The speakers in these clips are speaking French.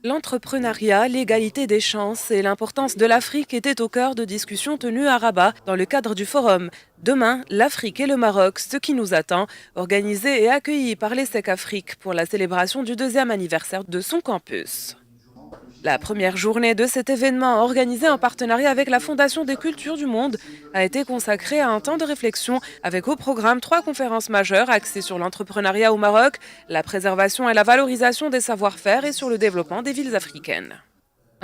L'entrepreneuriat, l'égalité des chances et l'importance de l'Afrique étaient au cœur de discussions tenues à Rabat dans le cadre du forum Demain, l'Afrique et le Maroc, ce qui nous attend, organisé et accueilli par l'ESSEC Afrique pour la célébration du 2e anniversaire de son campus. La première journée de cet événement, organisé en partenariat avec la Fondation des cultures du monde, a été consacrée à un temps de réflexion avec au programme 3 conférences majeures axées sur l'entrepreneuriat au Maroc, la préservation et la valorisation des savoir-faire et sur le développement des villes africaines.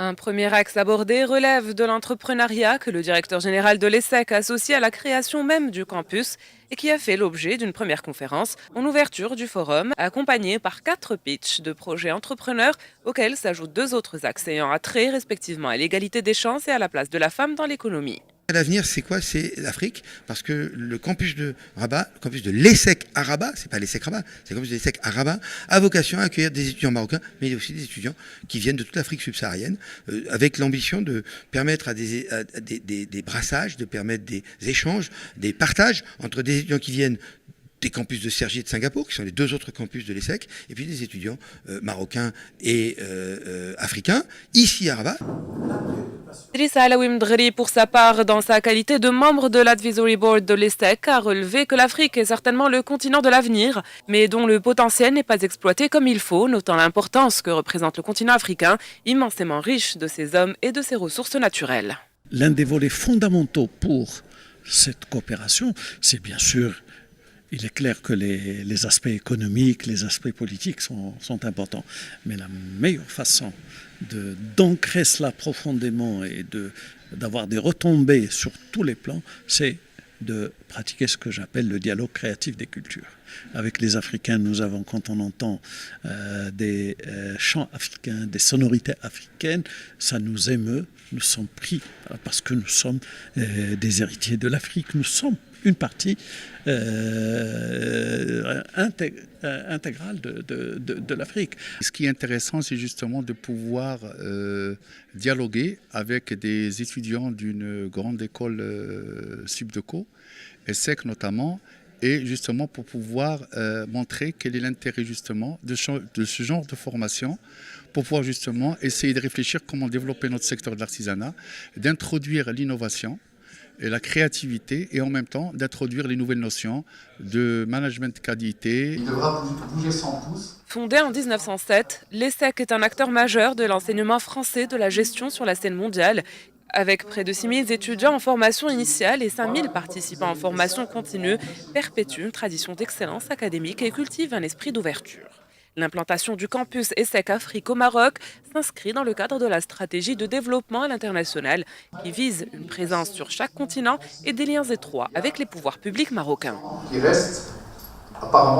Un premier axe abordé relève de l'entrepreneuriat que le directeur général de l'ESSEC associe à la création même du campus et qui a fait l'objet d'une première conférence en ouverture du forum, accompagnée par 4 pitchs de projets entrepreneurs auxquels s'ajoutent 2 autres axes ayant attrait respectivement à l'égalité des chances et à la place de la femme dans l'économie. L'avenir, c'est quoi? C'est l'Afrique, parce que le campus de Rabat, le campus de l'ESSEC à Rabat, c'est pas l'ESSEC Rabat, c'est le campus de l'ESSEC à Rabat, a vocation à accueillir des étudiants marocains, mais aussi des étudiants qui viennent de toute l'Afrique subsaharienne, avec l'ambition de permettre à des brassages, de permettre des échanges, des partages entre des étudiants qui viennent des campus de Cergy et de Singapour, qui sont les 2 autres campus de l'ESSEC, et puis des étudiants marocains et africains, ici à Rabat. Idrissa Alaoui Mdgheri, pour sa part, dans sa qualité de membre de l'Advisory Board de l'ESSEC, a relevé que l'Afrique est certainement le continent de l'avenir, mais dont le potentiel n'est pas exploité comme il faut, notant l'importance que représente le continent africain, immensément riche de ses hommes et de ses ressources naturelles. L'un des volets fondamentaux pour cette coopération, c'est bien sûr, il est clair que les aspects économiques, les aspects politiques sont importants. Mais la meilleure façon d'ancrer cela profondément et d'avoir des retombées sur tous les plans, c'est de pratiquer ce que j'appelle le dialogue créatif des cultures. Avec les Africains, nous avons, quand on entend des chants africains, des sonorités africaines, ça nous émeut, nous sommes pris parce que nous sommes des héritiers de l'Afrique, nous sommes une partie intégrale de l'Afrique. Ce qui est intéressant, c'est justement de pouvoir dialoguer avec des étudiants d'une grande école Subdeco, ESSEC notamment, et justement pour pouvoir montrer quel est l'intérêt justement de ce genre de formation, pour pouvoir justement essayer de réfléchir comment développer notre secteur de l'artisanat, d'introduire l'innovation et la créativité, et en même temps d'introduire les nouvelles notions de management de qualité. Il devra bouger son pouce. Fondé en 1907, l'ESSEC est un acteur majeur de l'enseignement français de la gestion sur la scène mondiale, avec près de 6 000 étudiants en formation initiale et 5 000 participants en formation continue, perpétue une tradition d'excellence académique et cultive un esprit d'ouverture. L'implantation du campus ESSEC Afrique au Maroc s'inscrit dans le cadre de la stratégie de développement à l'international qui vise une présence sur chaque continent et des liens étroits avec les pouvoirs publics marocains. Il reste apparemment